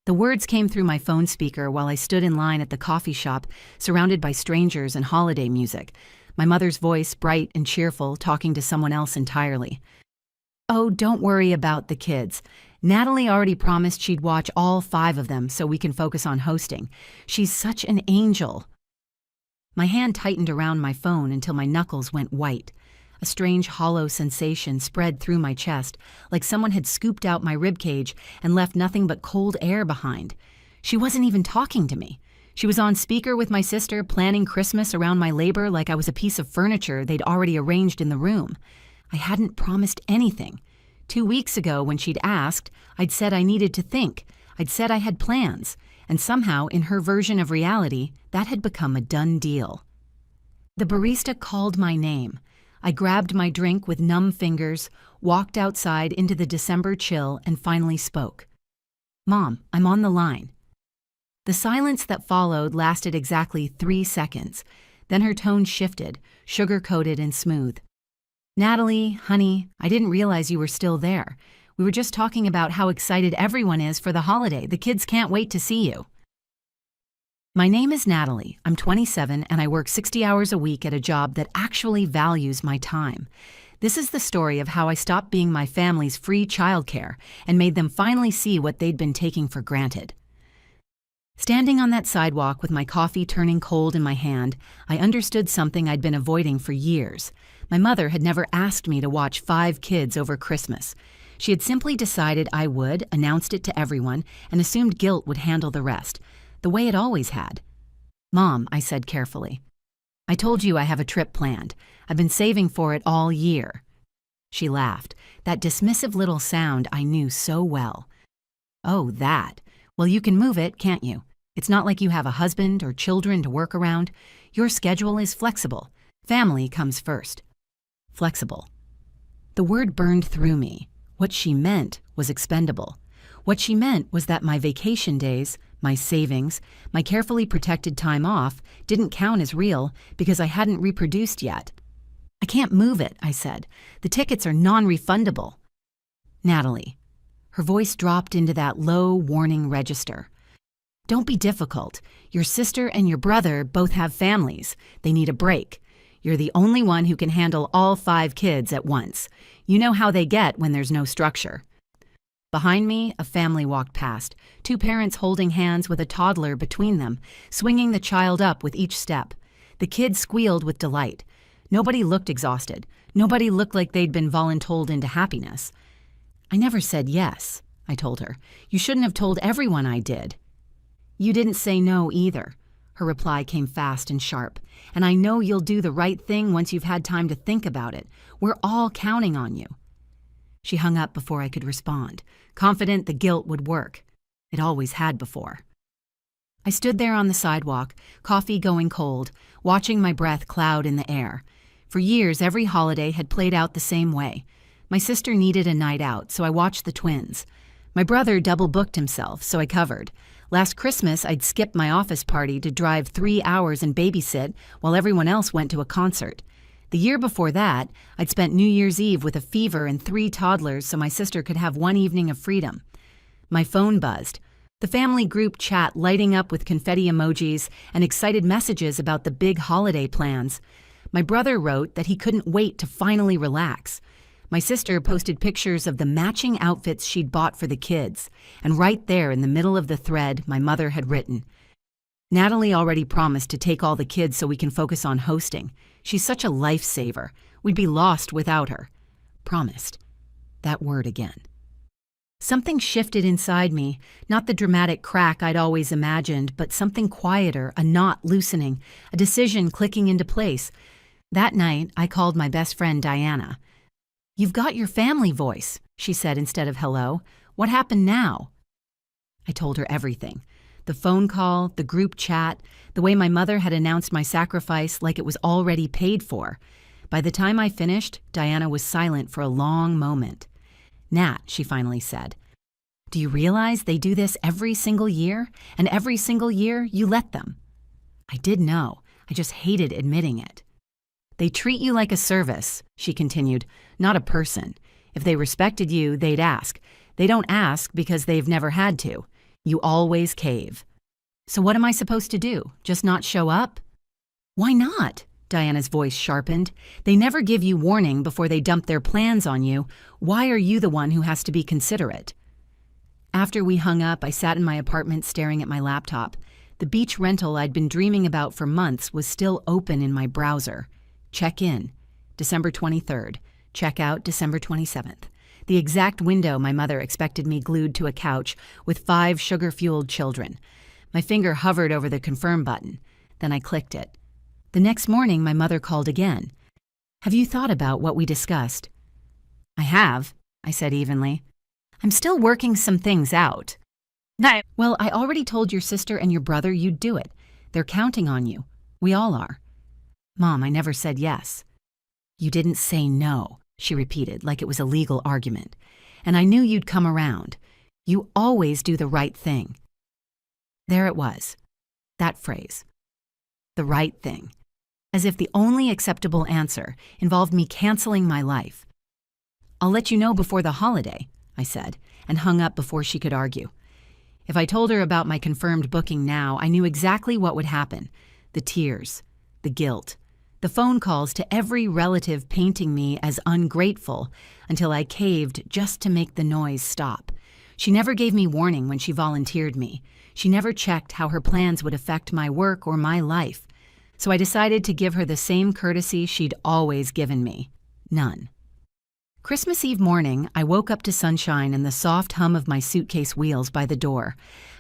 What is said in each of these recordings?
The words came through my phone speaker while I stood in line at the coffee shop, surrounded by strangers and holiday music. My mother's voice, bright and cheerful, talking to someone else entirely. "Oh, don't worry about the kids. Natalie already promised she'd watch all 5 of them so we can focus on hosting. She's such an angel." My hand tightened around my phone until my knuckles went white. A strange hollow sensation spread through my chest, like someone had scooped out my ribcage and left nothing but cold air behind. She wasn't even talking to me. She was on speaker with my sister, planning Christmas around my labor like I was a piece of furniture they'd already arranged in the room. I hadn't promised anything. 2 weeks ago, when she'd asked, I'd said I needed to think. I'd said I had plans. And somehow, in her version of reality, that had become a done deal. The barista called my name. I grabbed my drink with numb fingers, walked outside into the December chill, and finally spoke. "Mom, I'm on the line." The silence that followed lasted exactly 3 seconds. Then her tone shifted, sugar-coated and smooth. "Natalie, honey, I didn't realize you were still there. We were just talking about how excited everyone is for the holiday. The kids can't wait to see you." My name is Natalie. I'm 27 and I work 60 hours a week at a job that actually values my time. This is the story of how I stopped being my family's free childcare and made them finally see what they'd been taking for granted. Standing on that sidewalk with my coffee turning cold in my hand, I understood something I'd been avoiding for years. My mother had never asked me to watch 5 kids over Christmas. She had simply decided I would, announced it to everyone, and assumed guilt would handle the rest, the way it always had. "Mom," I said carefully, "I told you I have a trip planned. I've been saving for it all year." She laughed, that dismissive little sound I knew so well. "Oh, that. Well, you can move it, can't you? It's not like you have a husband or children to work around. Your schedule is flexible. Family comes first." Flexible. The word burned through me. What she meant was expendable. What she meant was that my vacation days, my savings, my carefully protected time off didn't count as real because I hadn't reproduced yet. "I can't move it," I said. "The tickets are non-refundable." "Natalie." Her voice dropped into that low, warning register. "Don't be difficult. Your sister and your brother both have families. They need a break. You're the only one who can handle all 5 kids at once. You know how they get when there's no structure." Behind me, a family walked past, 2 parents holding hands with a toddler between them, swinging the child up with each step. The kids squealed with delight. Nobody looked exhausted. Nobody looked like they'd been voluntold into happiness. "I never said yes," I told her. "You shouldn't have told everyone I did." "You didn't say no either." Her reply came fast and sharp. "And I know you'll do the right thing once you've had time to think about it. We're all counting on you." She hung up before I could respond, confident the guilt would work. It always had before. I stood there on the sidewalk, coffee going cold, watching my breath cloud in the air. For years, every holiday had played out the same way. My sister needed a night out, so I watched the twins. My brother double-booked himself, so I covered. Last Christmas, I'd skipped my office party to drive 3 hours and babysit while everyone else went to a concert. The year before that, I'd spent New Year's Eve with a fever and 3 toddlers so my sister could have one evening of freedom. My phone buzzed. The family group chat lighting up with confetti emojis and excited messages about the big holiday plans. My brother wrote that he couldn't wait to finally relax. My sister posted pictures of the matching outfits she'd bought for the kids, and right there in the middle of the thread, my mother had written, "Natalie already promised to take all the kids so we can focus on hosting. She's such a lifesaver. We'd be lost without her." Promised. That word again. Something shifted inside me, not the dramatic crack I'd always imagined, but something quieter, a knot loosening, a decision clicking into place. That night, I called my best friend Diana. "You've got your family voice," she said instead of hello. "What happened now?" I told her everything. The phone call, the group chat, the way my mother had announced my sacrifice like it was already paid for. By the time I finished, Diana was silent for a long moment. "Nat," she finally said, "do you realize they do this every single year? And every single year, you let them." I did know. I just hated admitting it. "They treat you like a service," she continued, "not a person. If they respected you, they'd ask. They don't ask because they've never had to. You always cave. So what am I supposed to do? Just not show up? Why not? Diana's voice sharpened. They never give you warning before they dump their plans on you. Why are you the one who has to be considerate? After we hung up, I sat in my apartment staring at my laptop. The beach rental I'd been dreaming about for months was still open in my browser. Check in, December 23rd. Check out, December 27th. The exact window my mother expected me glued to a couch with 5 sugar-fueled children. My finger hovered over the confirm button. Then I clicked it. The next morning, my mother called again. Have you thought about what we discussed? I have, I said evenly. I'm still working some things out. No. Well, I already told your sister and your brother you'd do it. They're counting on you. We all are. Mom, I never said yes. You didn't say no, she repeated like it was a legal argument. And I knew you'd come around. You always do the right thing. There it was. That phrase. The right thing. As if the only acceptable answer involved me canceling my life. I'll let you know before the holiday, I said, and hung up before she could argue. If I told her about my confirmed booking now, I knew exactly what would happen. The tears, the guilt, the phone calls to every relative painting me as ungrateful until I caved just to make the noise stop. She never gave me warning when she volunteered me. She never checked how her plans would affect my work or my life. So I decided to give her the same courtesy she'd always given me. None. Christmas Eve morning, I woke up to sunshine and the soft hum of my suitcase wheels by the door.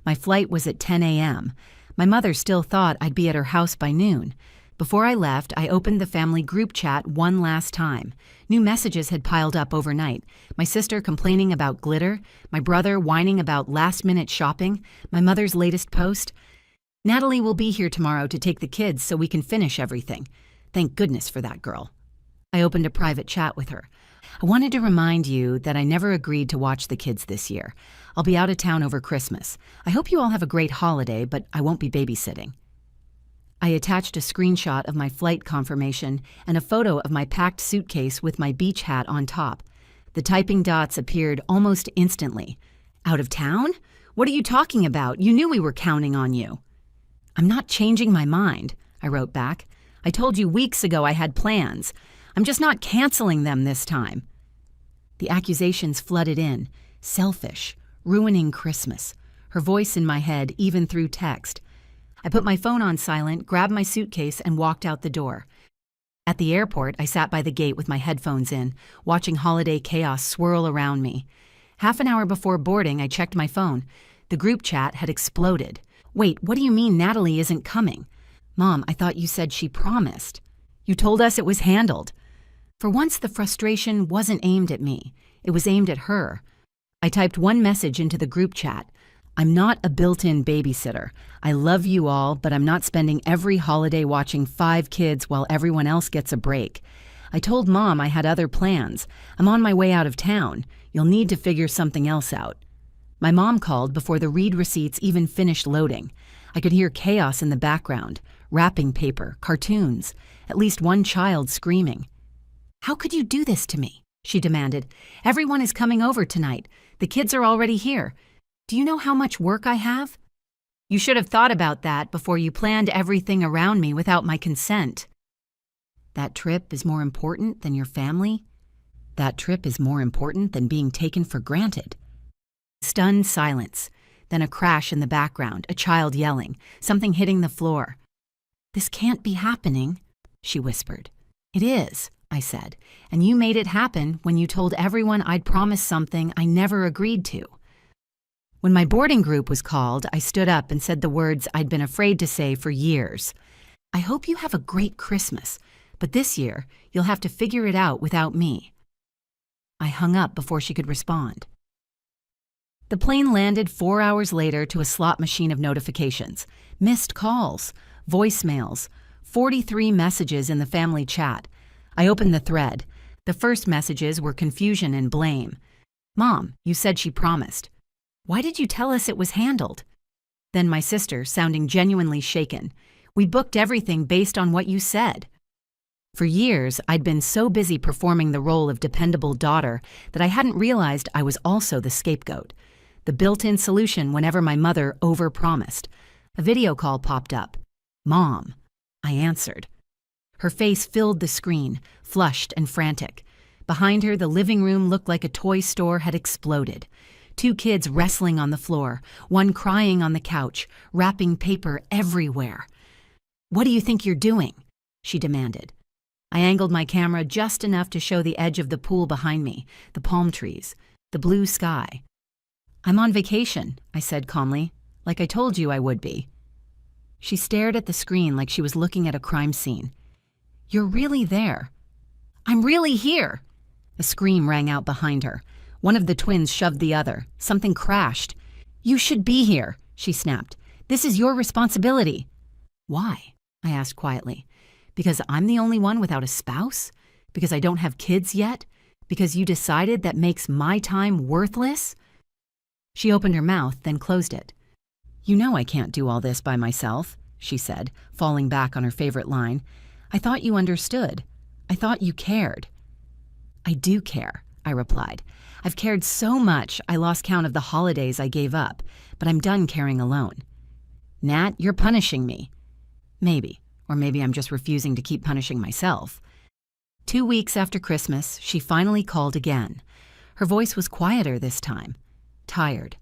My flight was at 10 a.m. My mother still thought I'd be at her house by noon. Before I left, I opened the family group chat one last time. New messages had piled up overnight. My sister complaining about glitter, my brother whining about last-minute shopping, my mother's latest post. Natalie will be here tomorrow to take the kids so we can finish everything. Thank goodness for that girl. I opened a private chat with her. I wanted to remind you that I never agreed to watch the kids this year. I'll be out of town over Christmas. I hope you all have a great holiday, but I won't be babysitting. I attached a screenshot of my flight confirmation and a photo of my packed suitcase with my beach hat on top. The typing dots appeared almost instantly. Out of town? What are you talking about? You knew we were counting on you. I'm not changing my mind, I wrote back. I told you weeks ago I had plans. I'm just not canceling them this time. The accusations flooded in. Selfish, ruining Christmas. Her voice in my head, even through text. I put my phone on silent, grabbed my suitcase, and walked out the door. At the airport, I sat by the gate with my headphones in, watching holiday chaos swirl around me. Half an hour before boarding, I checked my phone. The group chat had exploded. Wait, what do you mean Natalie isn't coming? Mom, I thought you said she promised. You told us it was handled. For once, the frustration wasn't aimed at me. It was aimed at her. I typed one message into the group chat. I'm not a built-in babysitter. I love you all, but I'm not spending every holiday watching 5 kids while everyone else gets a break. I told Mom I had other plans. I'm on my way out of town. You'll need to figure something else out. My mom called before the read receipts even finished loading. I could hear chaos in the background, wrapping paper, cartoons, at least one child screaming. How could you do this to me? She demanded. Everyone is coming over tonight. The kids are already here. Do you know how much work I have? You should have thought about that before you planned everything around me without my consent. That trip is more important than your family? That trip is more important than being taken for granted. Stunned silence, then a crash in the background, a child yelling, something hitting the floor. This can't be happening, she whispered. It is, I said, and you made it happen when you told everyone I'd promised something I never agreed to. When my boarding group was called, I stood up and said the words I'd been afraid to say for years. I hope you have a great Christmas, but this year you'll have to figure it out without me. I hung up before she could respond. The plane landed 4 hours later to a slot machine of notifications, missed calls, voicemails, 43 messages in the family chat. I opened the thread. The first messages were confusion and blame. Mom, you said she promised. Why did you tell us it was handled? Then my sister, sounding genuinely shaken. We booked everything based on what you said. For years, I'd been so busy performing the role of dependable daughter that I hadn't realized I was also the scapegoat. the built-in solution whenever my mother overpromised. A video call popped up. "Mom." I answered. Her face filled the screen, flushed and frantic. Behind her, the living room looked like a toy store had exploded. 2 kids wrestling on the floor, one crying on the couch, wrapping paper everywhere. "What do you think you're doing?" she demanded. I angled my camera just enough to show the edge of the pool behind me, the palm trees, the blue sky. "I'm on vacation," I said calmly, "like I told you I would be." She stared at the screen like she was looking at a crime scene. "You're really there." "I'm really here!" A scream rang out behind her. One of the twins shoved the other. Something crashed. "You should be here," she snapped. "This is your responsibility." "Why?" I asked quietly. "Because I'm the only one without a spouse? Because I don't have kids yet? Because you decided that makes my time worthless?" She opened her mouth, then closed it. "You know I can't do all this by myself," she said, falling back on her favorite line. "I thought you understood. I thought you cared." "I do care," I replied. "I've cared so much I lost count of the holidays I gave up, but I'm done caring alone." "Nat, you're punishing me." "Maybe, or maybe I'm just refusing to keep punishing myself." 2 weeks after Christmas, she finally called again. Her voice was quieter this time, tired.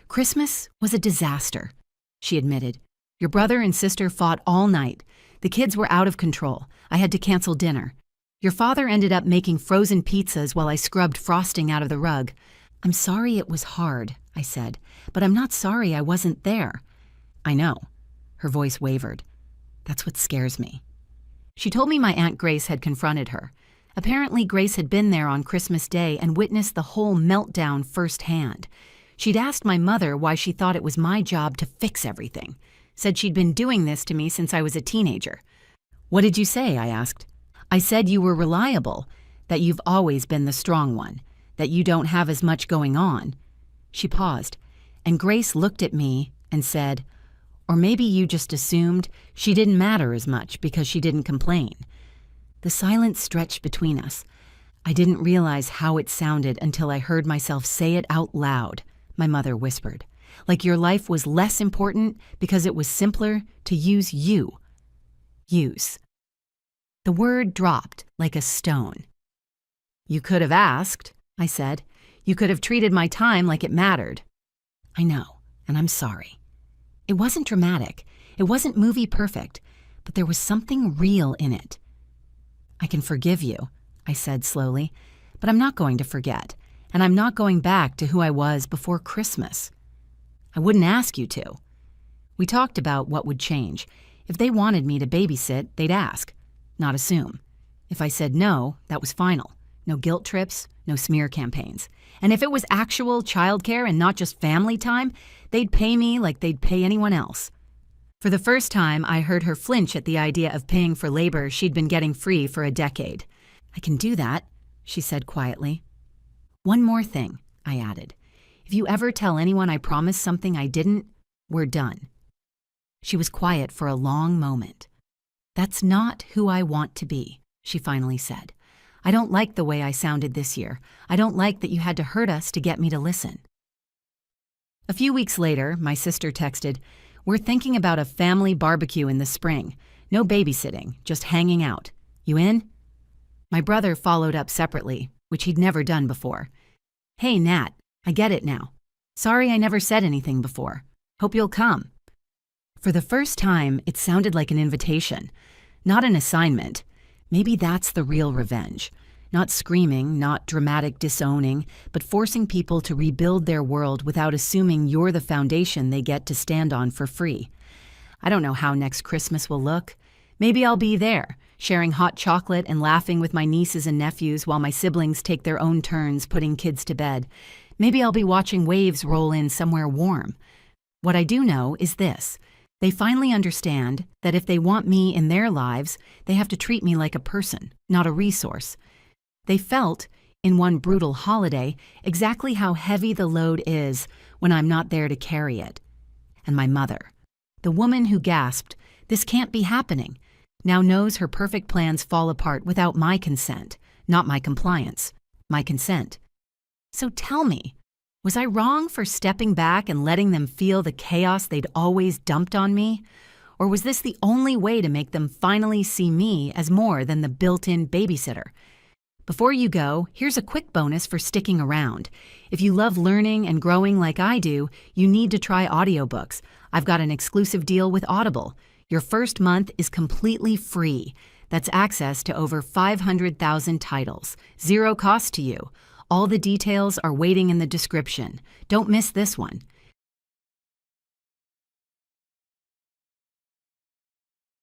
"Christmas was a disaster," she admitted. "Your brother and sister fought all night. The kids were out of control. I had to cancel dinner. Your father ended up making frozen pizzas while I scrubbed frosting out of the rug. I'm sorry it was hard," I said, "but I'm not sorry I wasn't there." "I know." Her voice wavered. "That's what scares me." She told me my Aunt Grace had confronted her. Apparently, Grace had been there on Christmas Day and witnessed the whole meltdown firsthand. She'd asked my mother why she thought it was my job to fix everything. Said she'd been doing this to me since I was a teenager. "What did you say?" I asked. "I said you were reliable, that you've always been the strong one, that you don't have as much going on." She paused, and Grace looked at me and said, "Or maybe you just assumed she didn't matter as much because she didn't complain." The silence stretched between us. I didn't realize how it sounded until I heard myself say it out loud. My mother whispered, "Like your life was less important because it was simpler to use you." Use. The word dropped like a stone. "You could have asked," I said. "You could have treated my time like it mattered." "I know, and I'm sorry." It wasn't dramatic. It wasn't movie perfect, but there was something real in it. "I can forgive you," I said slowly, "but I'm not going to forget, and I'm not going back to who I was before Christmas." "I wouldn't ask you to." We talked about what would change. If they wanted me to babysit, they'd ask, not assume. If I said no, that was final. No guilt trips, no smear campaigns. And if it was actual childcare and not just family time, they'd pay me like they'd pay anyone else. For the first time, I heard her flinch at the idea of paying for labor she'd been getting free for a decade. "I can do that," she said quietly. "One more thing," I added. "If you ever tell anyone I promised something I didn't, we're done." She was quiet for a long moment. "That's not who I want to be," she finally said. "I don't like the way I sounded this year. I don't like that you had to hurt us to get me to listen." A few weeks later, my sister texted, "We're thinking about a family barbecue in the spring. No babysitting, just hanging out. You in?" My brother followed up separately, which he'd never done before. "Hey, Nat, I get it now. Sorry I never said anything before. Hope you'll come." For the first time, it sounded like an invitation, not an assignment. Maybe that's the real revenge. Not screaming, not dramatic disowning, but forcing people to rebuild their world without assuming you're the foundation they get to stand on for free. I don't know how next Christmas will look. Maybe I'll be there, sharing hot chocolate and laughing with my nieces and nephews while my siblings take their own turns putting kids to bed. Maybe I'll be watching waves roll in somewhere warm. What I do know is this. They finally understand that if they want me in their lives, they have to treat me like a person, not a resource. They felt, in one brutal holiday, exactly how heavy the load is when I'm not there to carry it. And my mother, the woman who gasped, "This can't be happening," now knows her perfect plans fall apart without my consent, not my compliance, my consent. So tell me, Was I wrong for stepping back and letting them feel the chaos they'd always dumped on me? Or was this the only way to make them finally see me as more than the built-in babysitter? Before you go, here's a quick bonus for sticking around. If you love learning and growing like I do, you need to try audiobooks. I've got an exclusive deal with Audible. Your first month is completely free. That's access to over 500,000 titles. Zero cost to you. All the details are waiting in the description. Don't miss this one.